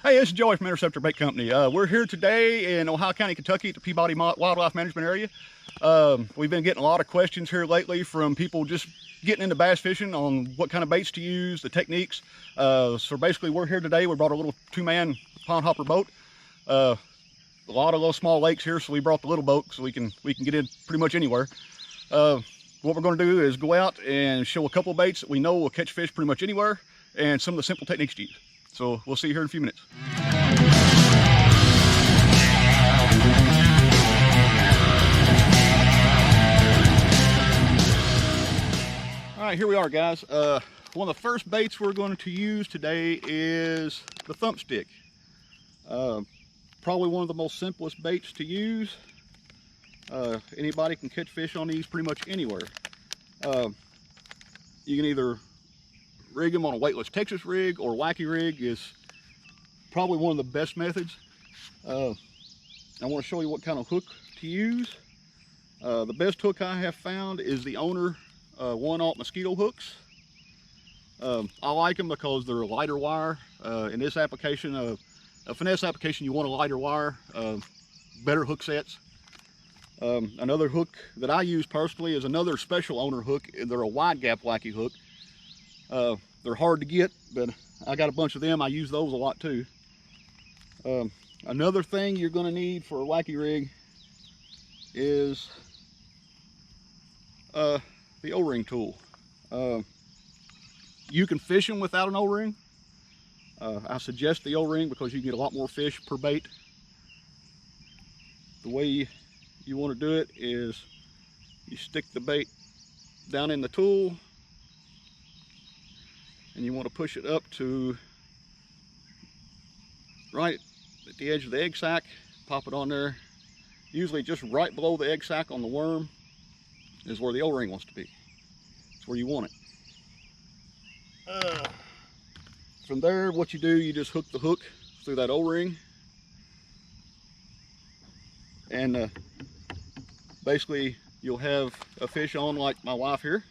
Hey, this is Joey from Interceptor Bait Company. We're here today in Ohio County, Kentucky at the Peabody Wildlife Management Area. We've been getting a lot of questions here lately from people just getting into bass fishing on what kind of baits to use, the techniques. So basically we're here today. We brought a little 2-man pond hopper boat. A lot of little small lakes here, so we brought the little boat so we can get in pretty much anywhere. What we're going to do is go out and show a couple of baits that we know will catch fish pretty much anywhere and some of the simple techniques to use. So we'll see you here in a few minutes. All right, here we are, guys. One of the first baits we're going to use today is the Thump stick. Probably one of the most simplest baits to use. Anybody can catch fish on these pretty much anywhere. You can either rig them on a weightless Texas rig, or wacky rig is probably one of the best methods. I want to show you what kind of hook to use. The best hook I have found is the Owner 1/0 mosquito hooks. I like them because they're a lighter wire. In this application, a finesse application, you want a lighter wire, better hook sets. Another hook that I use personally is another special Owner hook. They're a wide gap wacky hook. They're hard to get, but I got a bunch of them. I use those a lot too. Another thing you're going to need for a wacky rig is the O-ring tool. You can fish them without an O-ring. I suggest the O-ring because you can get a lot more fish per bait. The way you want to do it is you stick the bait down in the tool, and you want to push it up to right at the edge of the egg sac, pop it on there. Usually just right below the egg sac on the worm is where the O-ring wants to be. It's where you want it. From there, what you do, you just hook the hook through that O-ring, and basically you'll have a fish on like my wife here.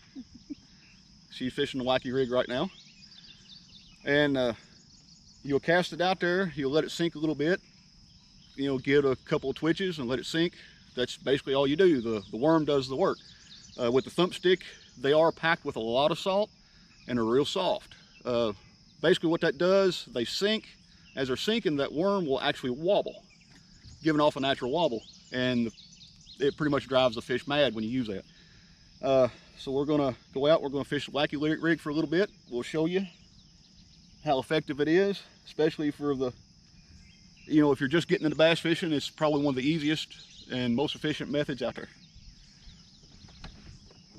She's fishing the wacky rig right now. And you'll cast it out there, you'll let it sink a little bit, you know, give it a couple of twitches and let it sink. That's basically all you do. The worm does the work. With the Thump stick, they are packed with a lot of salt and are real soft. Basically what that does, they sink. As they're sinking, that worm will actually wobble, giving off a natural wobble, and it pretty much drives the fish mad when you use that. So we're gonna go out, we're gonna fish the wacky rig for a little bit. We'll show you how effective it is, especially for the, you know, if you're just getting into bass fishing, it's probably one of the easiest and most efficient methods out there.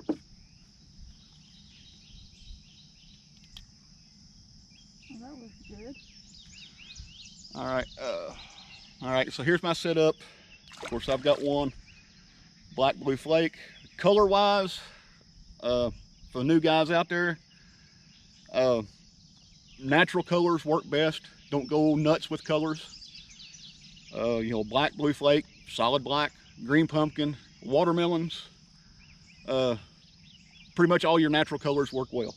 Well, that was good. All right, so here's my setup. Of course, I've got one black blue flake. Color wise, for the new guys out there, natural colors work best. Don't go nuts with colors. You know, black blue flake, solid black, green pumpkin, watermelons, pretty much all your natural colors work well.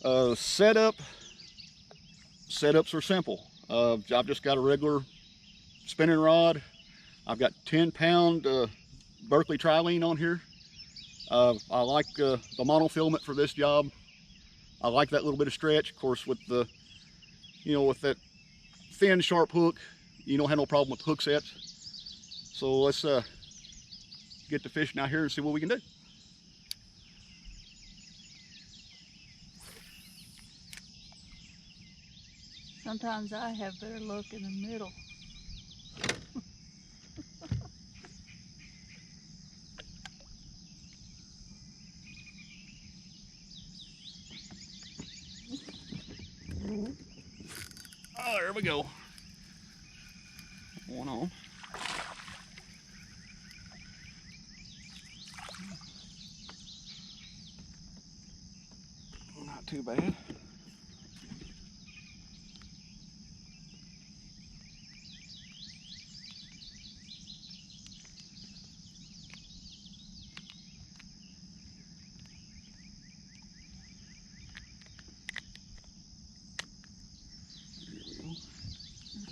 Setups are simple. I've just got a regular spinning rod. I've got 10-pound Berkeley trilene on here. I like the monofilament for this job. I like that little bit of stretch. Of course, with the, you know, with that thin, sharp hook, you don't have no problem with hook sets. So let's get to fishing out here and see what we can do. Sometimes I have better luck in the middle. Oh, there we go. One on. Not too bad.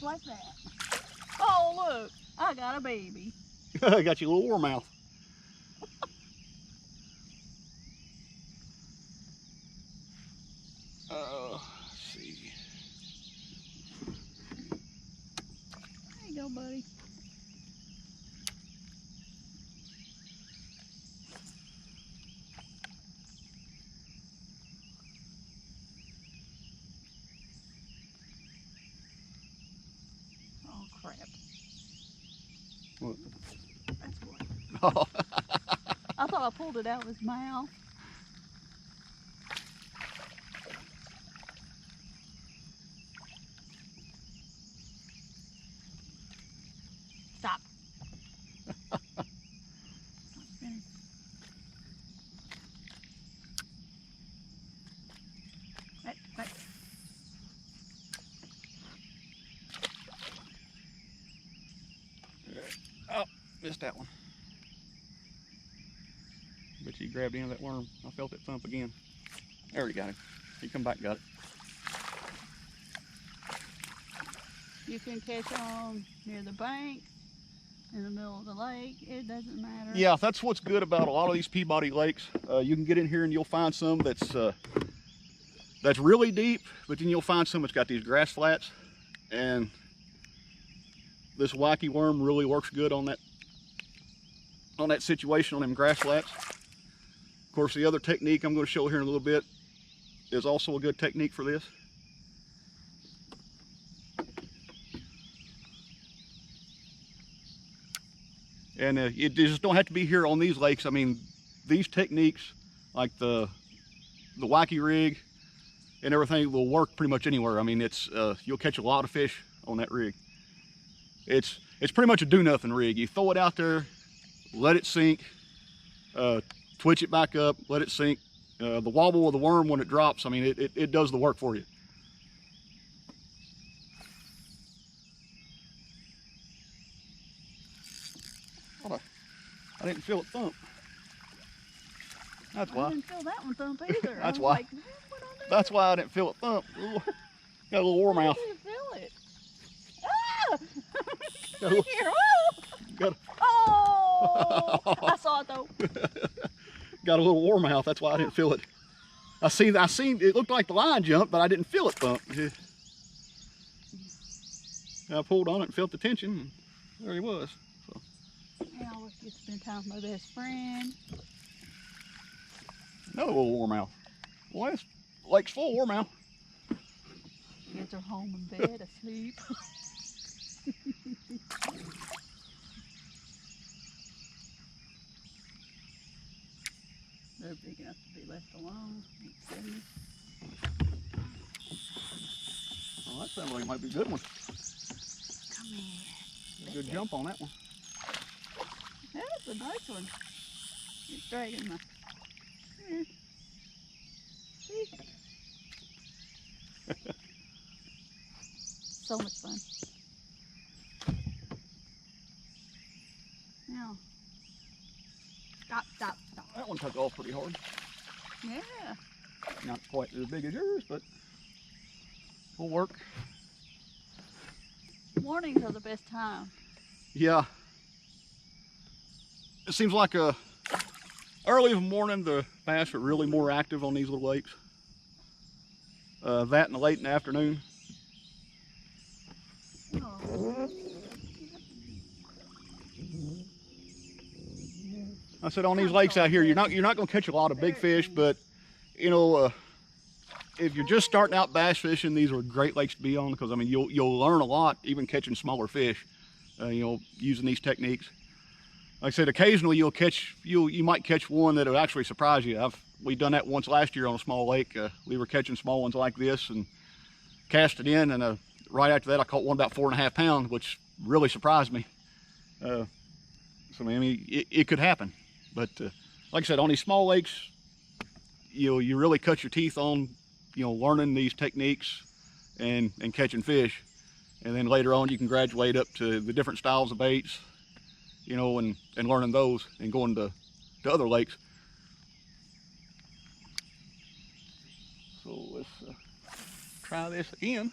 like that. Oh, look, I got a baby. Got you a little warmouth. Let's see. There you go, buddy. Oh, crap. What? That's what. Oh. I thought I pulled it out of his mouth. Stop. Right. Oh, missed that one. But he grabbed into that worm. I felt it thump again. There, he got him. He come back and got it. You can catch them near the bank, in the middle of the lake. It doesn't matter. Yeah, that's what's good about a lot of these Peabody lakes. You can get in here and you'll find some that's really deep, but then you'll find some that's got these grass flats, and this wacky worm really works good on that situation on them grass flats. Of course, the other technique I'm going to show here in a little bit is also a good technique for this. And you just don't have to be here on these lakes. I mean, these techniques, like the wacky rig and everything, will work pretty much anywhere. I mean, it's you'll catch a lot of fish on that rig. It's pretty much a do-nothing rig. You throw it out there, let it sink, twitch it back up, let it sink. The wobble of the worm when it drops, I mean, it does the work for you. I didn't feel it thump. That's why. I didn't feel that one thump either. That's I was why. Like, That's why I didn't feel it thump. Got a little warmouth. I didn't feel it. Ah! Got a little, Here, oh! got, Oh! I saw it though. got a little warmouth. That's why I didn't feel it. I seen. It looked like the line jumped, but I didn't feel it thump. I pulled on it and felt the tension. And there he was. So. Yeah, I wish you'd spend time with my best friend. Another little warmouth. Boy, this lake's full of warmouth. Kids are home in bed asleep. They're big enough to be left alone. Oh, that sounds like it might be a good one. Come here. Good jump on that one. That's a nice one. It's dragging my. Here. See? So much fun. Now. Stop. That one took off pretty hard. Yeah. Not quite as big as yours, but will work. Mornings are the best time. Yeah. It seems like early in the morning the bass are really more active on these little lakes. That and late in the afternoon. Oh. I said on these lakes out here, you're not going to catch a lot of big fish, but you know, if you're just starting out bass fishing, these are great lakes to be on, because I mean you'll learn a lot even catching smaller fish. You know, using these techniques. Like I said, occasionally you might catch one that'll actually surprise you. We done that once last year on a small lake. We were catching small ones like this and cast it in, and right after that I caught one about 4.5 pounds, which really surprised me. So I mean, it could happen. But like I said, on these small lakes, you really cut your teeth on, learning these techniques and catching fish. And then later on, you can graduate up to the different styles of baits, and learning those and going to other lakes. So let's try this again.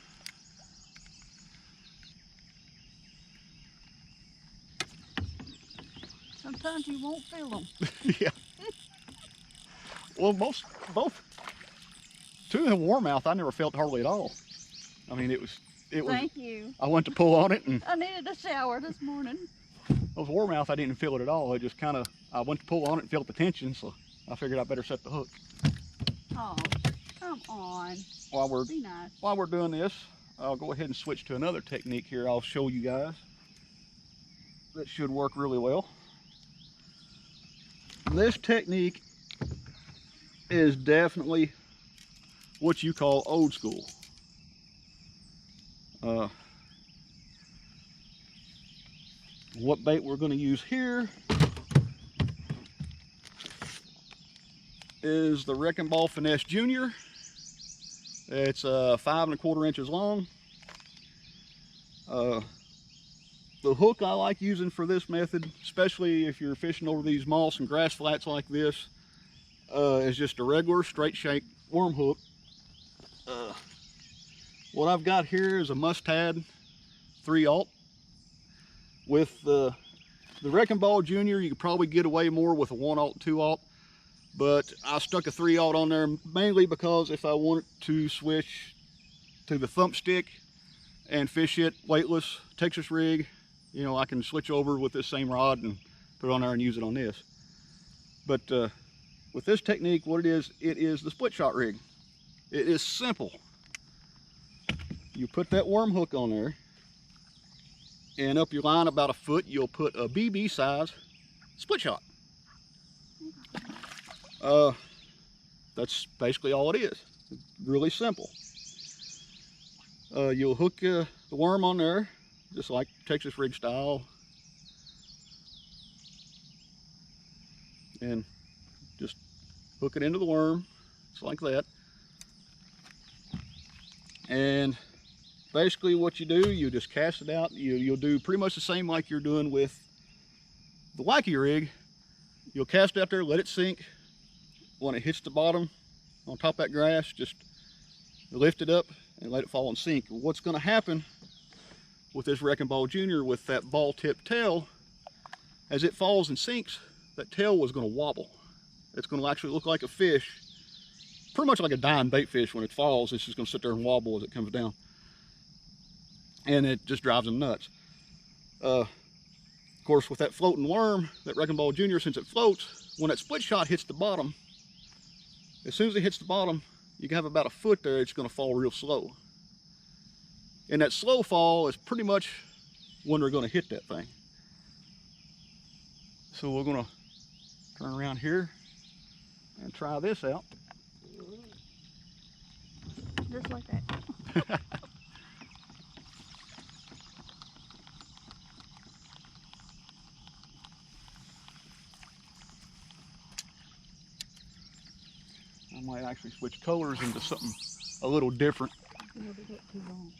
times you won't feel them. Yeah. Well, both. Two in the warmouth, I never felt hardly at all. I mean, it was. Thank you. I went to pull on it, and I needed a shower this morning. those warmouth, I didn't feel it at all. It just kind of, I went to pull on it and felt the tension, so I figured I better set the hook. Oh, come on. Be nice. While we're doing this, I'll go ahead and switch to another technique here. I'll show you guys. That should work really well. This technique is definitely what you call old school. What bait we're going to use here is the Wrecking Ball Finesse Junior. It's 5 1/4 inches long. The hook I like using for this method, especially if you're fishing over these moss and grass flats like this, is just a regular straight shank worm hook. What I've got here is a Mustad 3/0. With the Wrecking Ball Junior, you could probably get away more with a 1/0, 2/0, but I stuck a 3/0 on there mainly because if I wanted to switch to the Thump Stik and fish it weightless Texas rig, you know, I can switch over with this same rod and put it on there and use it on this. But with this technique, what it is the split shot rig. It is simple. You put that worm hook on there, and up your line about a foot, you'll put a BB size split shot. That's basically all it is. Really simple. You'll hook the worm on there, just like Texas rig style, and just hook it into the worm, just like that. And basically what you do, you just cast it out. You'll do pretty much the same like you're doing with the wacky rig. You'll cast it out there, let it sink. When it hits the bottom on top of that grass, just lift it up and let it fall and sink. What's going to happen with this Wrecking Ball Junior with that ball tip tail, as it falls and sinks, that tail is going to wobble. It's going to actually look like a fish, pretty much like a dying bait fish. When it falls, it's just going to sit there and wobble as it comes down. And it just drives them nuts. Of course, with that floating worm, that Wrecking Ball Junior, since it floats, when that split shot hits the bottom, as soon as it hits the bottom, you can have about a foot there, it's going to fall real slow. And that slow fall is pretty much when they're going to hit that thing. So we're going to turn around here and try this out. Just like that. I might actually switch colors into something a little different. It'll get too long.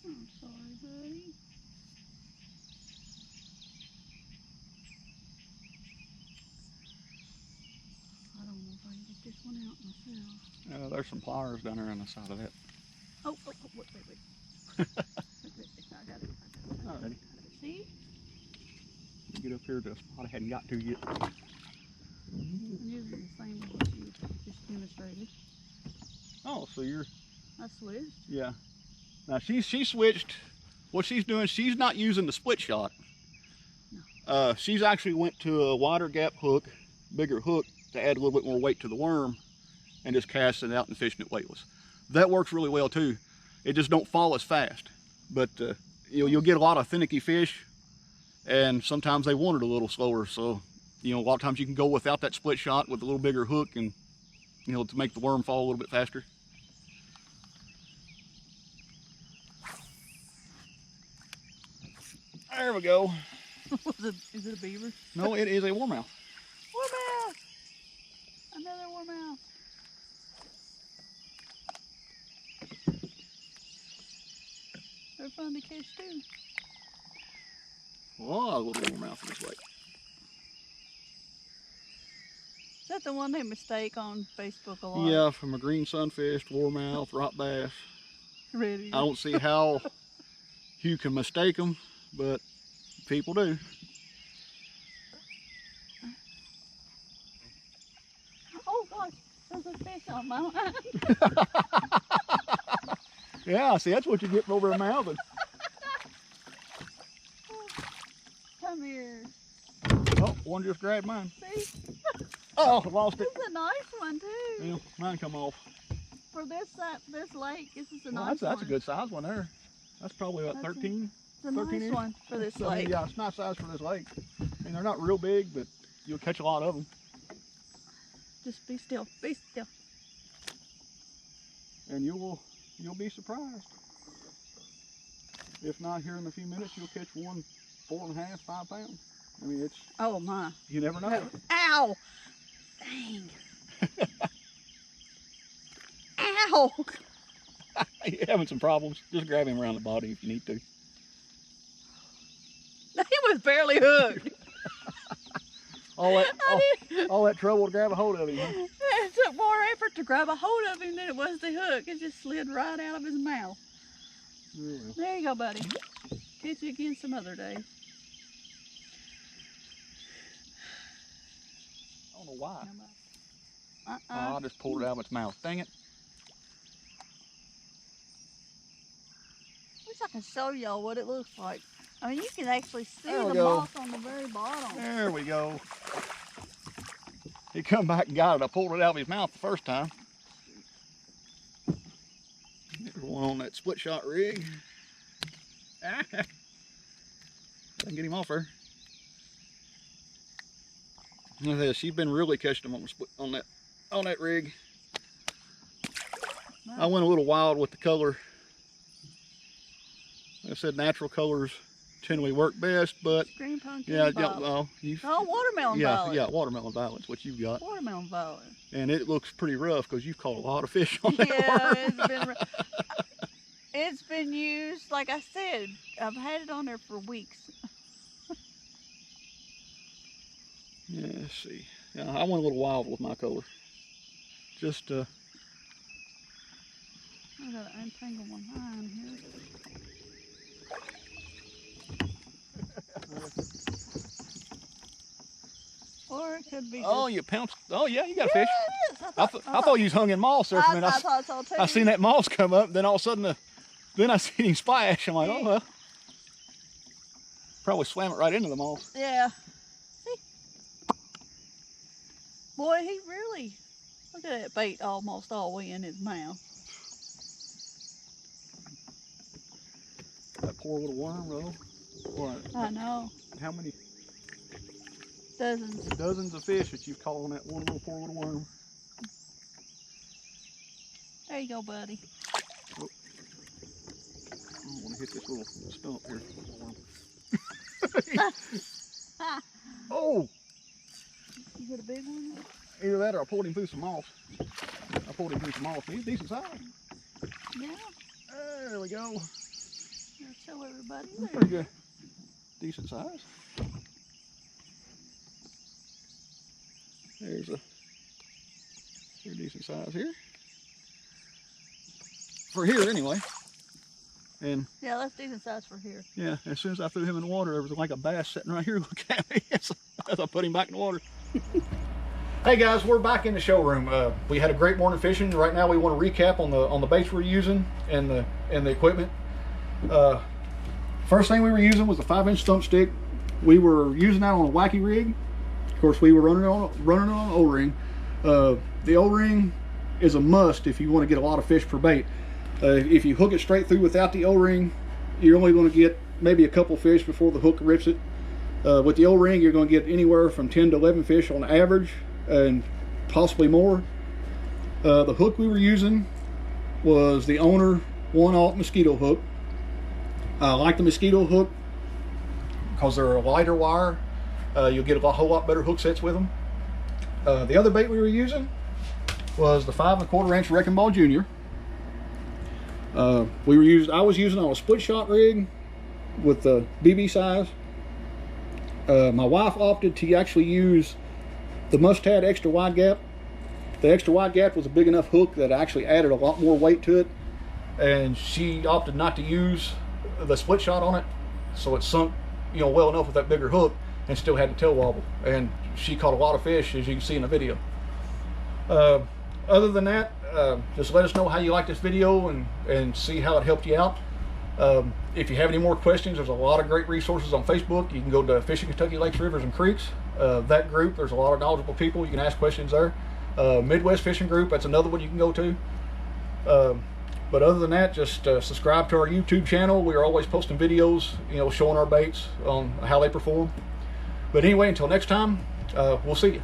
I'm sorry, buddy. I don't know if I can get this one out myself. There's some pliers down there on the side of that. Oh, wait. Wait, I got it. Alrighty. See? Get up here to a spot I hadn't got to yet. I'm using the same one that you just demonstrated. Oh, so you're... I switched. Yeah. Now she switched. What she's doing, she's not using the split shot. No. She's actually went to a wider gap hook, bigger hook, to add a little bit more weight to the worm, and just casting it out and fishing it weightless. That works really well too. It just don't fall as fast, but you'll get a lot of finicky fish, and sometimes they want it a little slower. So, you know, a lot of times you can go without that split shot with a little bigger hook, and you know, to make the worm fall a little bit faster. There we go. Is it a beaver? No, it is a warmouth. Warmouth! Another warmouth. They're fun to catch too. Oh, a little warmouth this way. that the one they mistake on Facebook a lot? Yeah, from a green sunfish, warmouth, rock bass. Really? I don't see how you can mistake them, but people do. Oh gosh, there's a fish on my line. Yeah, see, that's what you get over a mouthing. Come here. Oh, one just grabbed mine. See? Oh, lost it. This is a nice one too. Yeah, mine come off. For this lake, this is a Well, nice one. that's a good size one there. That's probably about 13. It's a 13 nice inch? one for this So, I mean, lake. yeah, it's nice size for this lake. I mean, they're not real big, but you'll catch a lot of them. Just be still, be still. And you'll be surprised. If not, here in a few minutes, you'll catch one 4.5, 5 pounds. I mean, it's, Oh my. you never know. Ow! Dang. Ow! You're having some problems. Just grab him around the body if you need to. He was barely hooked. All that trouble to grab a hold of him, huh? It took more effort to grab a hold of him than it was the hook. It just slid right out of his mouth. Yeah. There you go, buddy. Catch you again some other day. I don't know why. Uh-uh. Oh, I just pulled it out of its mouth. Dang it. Wish I could show y'all what it looks like. I mean, you can actually see There we the go. moss on the very bottom. There we go. He come back and got it. I pulled it out of his mouth the first time. There's one on that split shot rig. I can get him off her. Look at this. She's been really catching them on that rig. Nice. I went a little wild with the color. Like I said, natural colors generally work best, but Green pumpkin yeah, violet. Watermelon violet. Yeah, watermelon violet's what you've got. Watermelon violet. And it looks pretty rough because you've caught a lot of fish on that Yeah, worm. it's been used, like I said, I've had it on there for weeks. Yeah, let's see. Yeah, I went a little wild with my color. Just I gotta untangle my line here. Or it could be. oh, just... you pounced. Oh yeah, you got a fish. Yes, I thought you was hung in moss there for a minute. I thought so too. I seen that moss come up, then all of a sudden, then I seen him splash. I'm like, oh well. Probably swam it right into the moss. Yeah. See? Boy, he really. Look at that bait almost all the way in his mouth. That poor little worm, though. What? I know. How many Dozens. dozens of fish that you've caught on that one little poor little worm? There you go, buddy. Oh. I don't want to hit this little stump here. Oh! You got a big one? Either that or I pulled him through some moss. He's decent size. Yeah. There we go. I'll show everybody. That's pretty good. Decent size. There's a pretty decent size here. For here anyway. And Yeah, that's decent size for here. yeah, as soon as I threw him in the water, there was like a bass sitting right here looking at me as I put him back in the water. Hey guys, we're back in the showroom. We had a great morning fishing. Right now we want to recap on the baits we're using and the equipment. First thing we were using was a 5-inch Thump stick. We were using that on a wacky rig. Of course, we were running on an O-ring. The O-ring is a must if you want to get a lot of fish per bait. If you hook it straight through without the O-ring, you're only going to get maybe a couple fish before the hook rips it. With the O-ring, you're going to get anywhere from 10 to 11 fish on average, and possibly more. The hook we were using was the Owner 1/0 mosquito hook. I like the mosquito hook because they're a lighter wire. You'll get a whole lot better hook sets with them. The other bait we were using was the 5 1/4 inch Wrecking Ball Junior. I was using on a split shot rig with the BB size. My wife opted to actually use the must-add extra wide gap. The extra wide gap was a big enough hook that actually added a lot more weight to it, and she opted not to use the split shot on it, so it sunk, you know, well enough with that bigger hook and still had the tail wobble, and she caught a lot of fish, as you can see in the video. Other than that, just let us know how you like this video and see how it helped you out. If you have any more questions, there's a lot of great resources on Facebook. You can go to Fishing Kentucky Lakes, Rivers, and Creeks. That group, there's a lot of knowledgeable people. You can ask questions there. Midwest Fishing Group, that's another one you can go to. But other than that, just subscribe to our YouTube channel. We are always posting videos, you know, showing our baits on how they perform. But anyway, until next time, we'll see you.